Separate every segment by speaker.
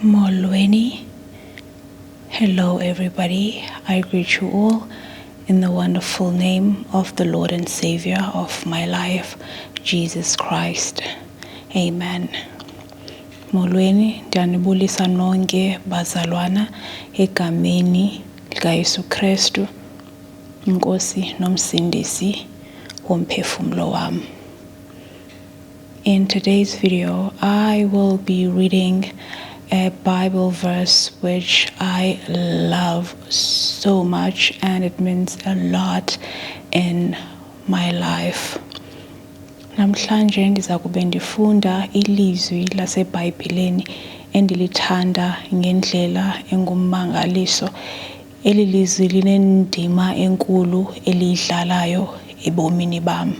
Speaker 1: Molweni. Hello everybody. I greet you all in the wonderful name of the Lord and Savior of my life, Jesus Christ. Amen. Molweni, ndiyanibulisa nonke bazalwana egameni likaYesu Kristu, Nkosi nomsindisi womphefumulo wami. In today's video, I will be reading a Bible verse which I love so much, and it means a lot in my life. Namhlanje ndiza kube ndifunda ilizwi laseBhayibhelini endilithanda ngendlela engummangaliso. Eli lizwi linendima enkulu elidlalayo ebomini bam.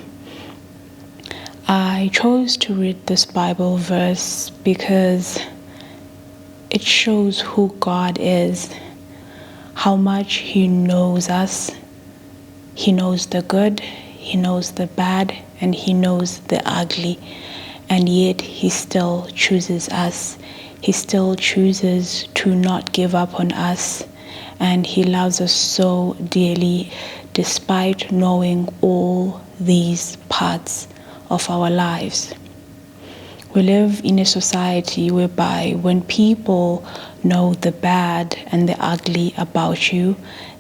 Speaker 1: I chose to read this Bible verse because it shows who God is, how much He knows us. He knows the good, He knows the bad, and He knows the ugly. And yet He still chooses us. He still chooses to not give up on us. And He loves us so dearly, despite knowing all these parts of our lives. We live in a society whereby when people know the bad and the ugly about you,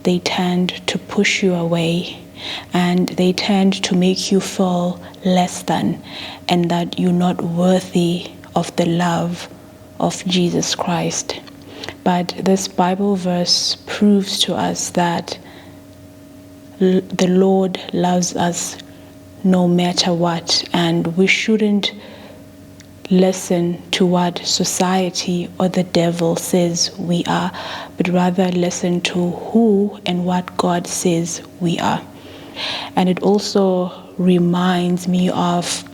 Speaker 1: they tend to push you away, and they tend to make you feel less than, and that you're not worthy of the love of Jesus Christ. But this Bible verse proves to us that the Lord loves us no matter what, and we shouldn't listen to what society or the devil says we are, but rather listen to who and what God says we are. And it also reminds me of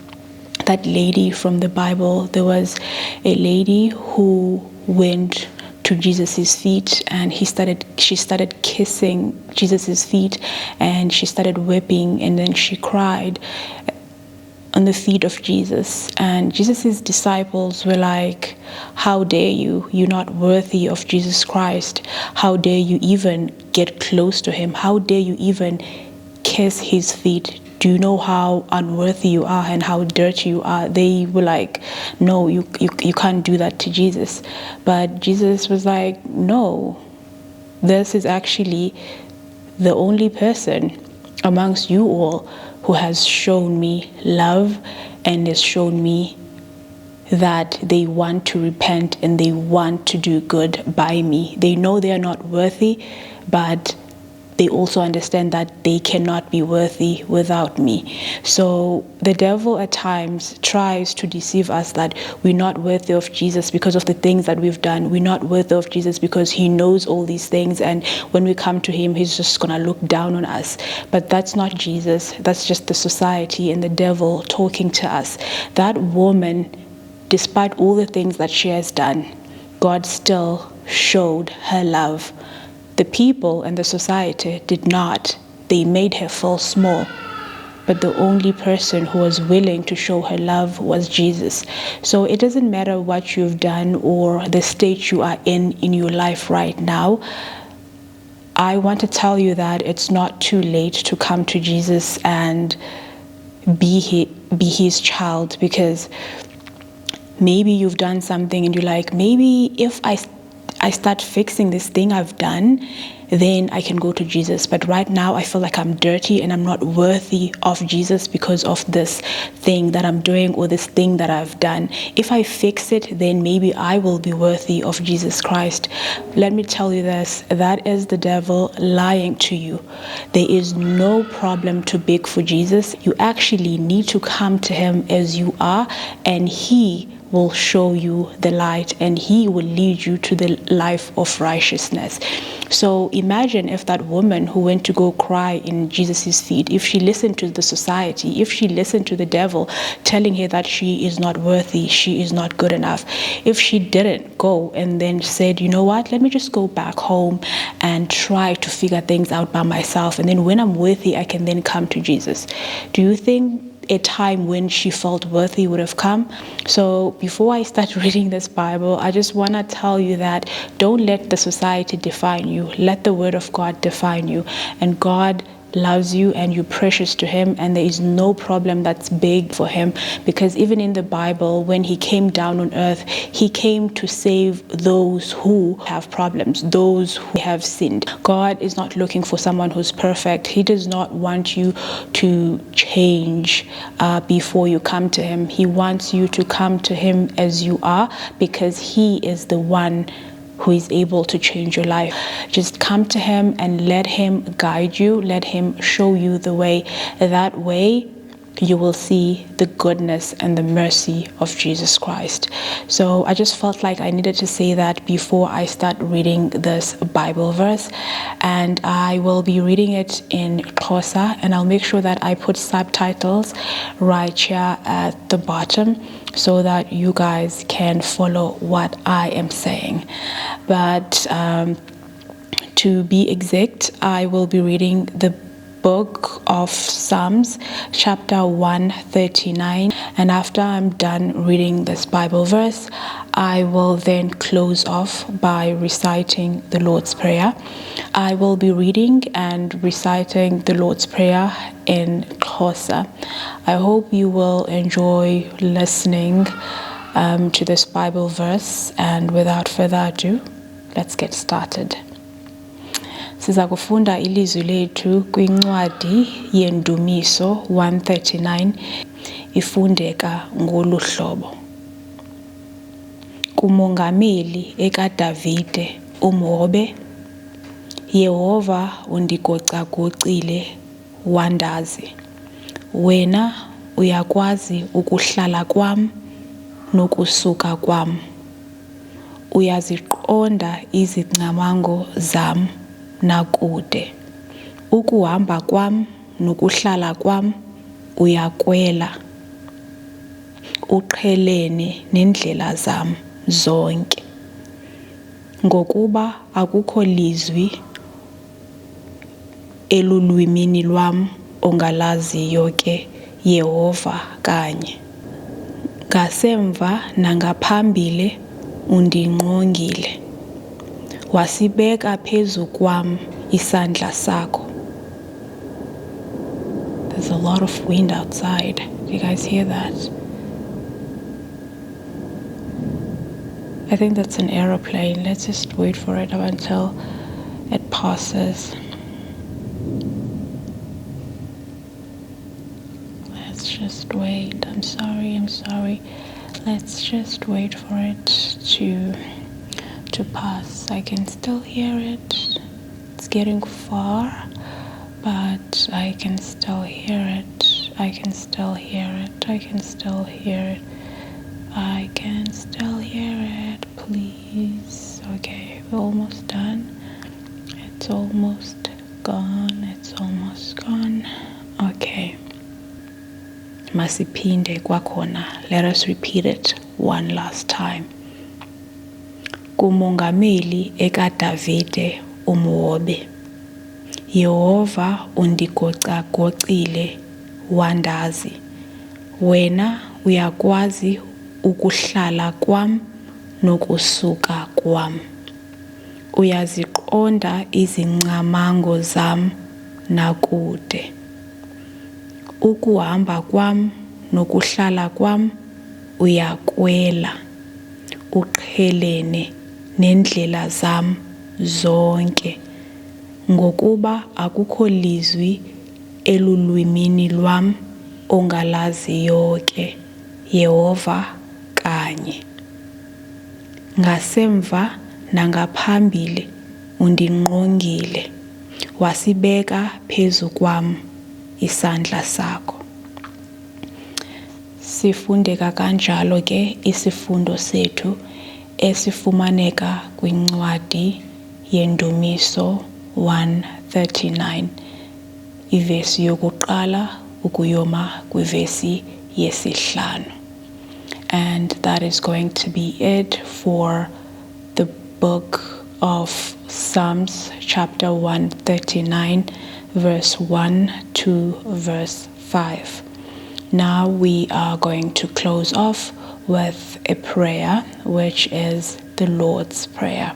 Speaker 1: that lady from the Bible. There was a lady who went to Jesus's feet, and she started kissing Jesus's feet, and she started weeping, and then she cried on the feet of Jesus. And Jesus's disciples were like, "How dare you? You're not worthy of Jesus Christ. How dare you even get close to Him? How dare you even kiss His feet? Do you know how unworthy you are and how dirty you are?" They were like, "No, you can't do that to Jesus." But Jesus was like, "No, this is actually the only person amongst you all who has shown me love and has shown me that they want to repent and they want to do good by me. They know they are not worthy, but they also understand that they cannot be worthy without me." So the devil at times tries to deceive us that we're not worthy of Jesus because of the things that we've done. We're not worthy of Jesus because He knows all these things, and when we come to Him, He's just going to look down on us. But that's not Jesus. That's just the society and the devil talking to us. That woman, despite all the things that she has done, God still showed her love. The people and the society did not. They made her feel small. But the only person who was willing to show her love was Jesus. So it doesn't matter what you've done or the state you are in your life right now. I want to tell you that it's not too late to come to Jesus and be His child, because maybe you've done something and you're like, maybe if I start fixing this thing I've done, then I can go to Jesus. But right now I feel like I'm dirty and I'm not worthy of Jesus because of this thing that I'm doing or this thing that I've done. If I fix it, then maybe I will be worthy of Jesus Christ. Let me tell you this, that is the devil lying to you. There is no problem to beg for Jesus. You actually need to come to Him as you are, and He will show you the light, and He will lead you to the life of righteousness. So imagine if that woman who went to go cry in Jesus' feet, if she listened to the society, if she listened to the devil telling her that she is not worthy, she is not good enough, if she didn't go and then said, "You know what, let me just go back home and try to figure things out by myself, and then when I'm worthy, I can then come to Jesus," do you think a time when she felt worthy would have come. So before I start reading this Bible, I just want to tell you that don't let the society define you. Let the Word of God define you. And God loves you and you're precious to him, and there is no problem that's big for him, because even in the Bible, when he came down on earth, he came to save those who have problems, those who have sinned. God is not looking for someone who's perfect. He does not want you to change before you come to him. He wants you to come to him as you are, because he is the one who is able to change your life. Just come to him and let him guide you. Let him show you the way. That way, you will see the goodness and the mercy of Jesus Christ. So I just felt like I needed to say that before I start reading this Bible verse. And I will be reading it in Xhosa, and I'll make sure that I put subtitles right here at the bottom so that you guys can follow what I am saying. But to be exact, I will be reading the book of Psalms, chapter 139, and after I'm done reading this Bible verse, I will then close off by reciting the Lord's Prayer. I will be reading and reciting the Lord's Prayer in Xhosa. I hope you will enjoy listening to this Bible verse, and without further ado, let's get started. Siza kufunda ilizwi lethu kwincwadi yendumiso 139, ifundeka ngolu hlobo. Kumongameli ekaDavide umhobe, Yehova undigocagocile wandazi. Wena uyakwazi ukuhlala kwam nokusuka kwam. Uyaziqonda izingcamango zam nakude. Ukuhamba kwam nokuhlala kwam uyakwela. Uqhelene nendlela zam zonke. Ngokuba akukho lizwi elulwimini lwam ongalaziyo ke Yehova kanye. Ngasemva nangaphambili undingqongile. Wasibeka phezu kwam isandla sakho. There's a lot of wind outside. Do you guys hear that? I think that's an aeroplane. Let's just wait for it up until it passes. Let's just wait. I'm sorry. Let's just wait for it to pass. I can still hear it. It's getting far, but I can still hear it. I can still hear it. Please. Okay, we're almost done. It's almost gone. Okay. Masipinde kwakhona. Let us repeat it one last time. Kumongameli ekaDavide umhobe, Yehova undigocagocile wandazi. Wena uyakwazi ukuhlala kwam nokusuka kwam. Uyaziqonda izingcamango zam nakude. Ukuhamba kwam nokuhlala kwam uyakwela. Uqhelene nendlela zam zonke. Ngokuba akukho lizwi elulwimini lwam ongalaziyo ke Yehova kanye. Ngasemva nangaphambili undingqongile. Wasibeka phezu kwam isandla sakho. Sifundeka kanjalo ke isifundo sethu esifumaneka kwincwadi yendumiso 139, ivesi yokuqala ukuyoma kwivesi yesihlanu. And that is going to be it for the book of Psalms chapter 139, verse 1 to verse 5. Now we are going to close off with a prayer, which is the Lord's Prayer.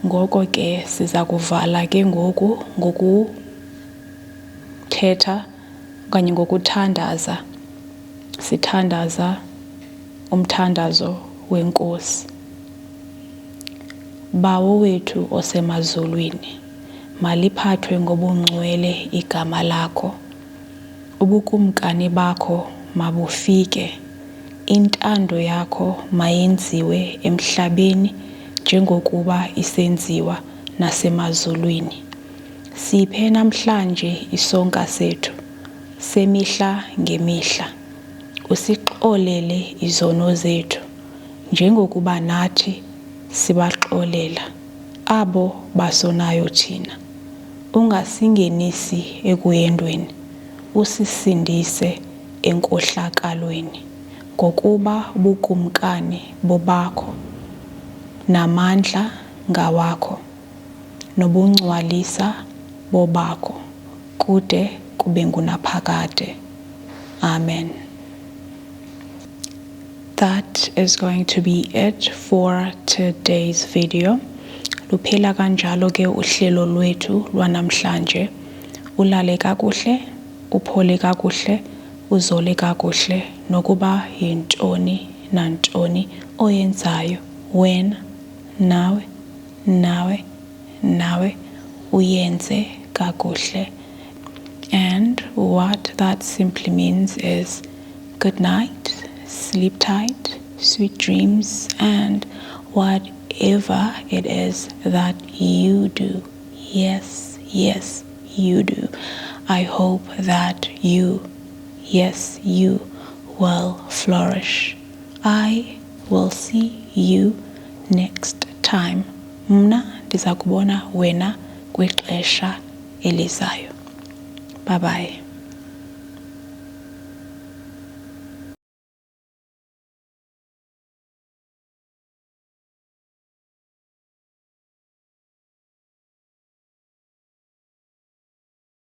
Speaker 1: Ngoko ke siza kuvala ke ngoku ngokuthetha okanye ngokuthandaza, sithandaza umthandazo wenkosi. Bawo wethu osemazulwini, maliphathwe ngobungcwele igama lakho. Ubukumkani bakho mabufike. Intando yakho mayenziwe emhlabeni njengokuba isenziwa nasemazulwini. Siphe namhlanje isonka sethu semihla ngemihla. Usixolele izono zethu njengokuba nathi sibaxolela abo basonayo thina. Ungasingenisi ekuyendweni, usisindise enkohlakalweni, ngokuba ubukumkani bobakho namandla ngawakho, nobungcwalisa bobakho kude kube ngunaphakade. Amen. That is going to be it for today's video. Luphela kanjalo ke uhlelo lwethu lwanamhlanje. Ulale kakuhle, uphole kakuhle, uzole kakuhle, nokuba yintoni nantoni oyenzayo wena nawe uyenze kakuhle. And what that simply means is good night, sleep tight, sweet dreams, and whatever it is that you do. Yes, you do. I hope that you will flourish. I will see you next time. Mna ndiza kubona wena kwixesha elizayo. Bye bye.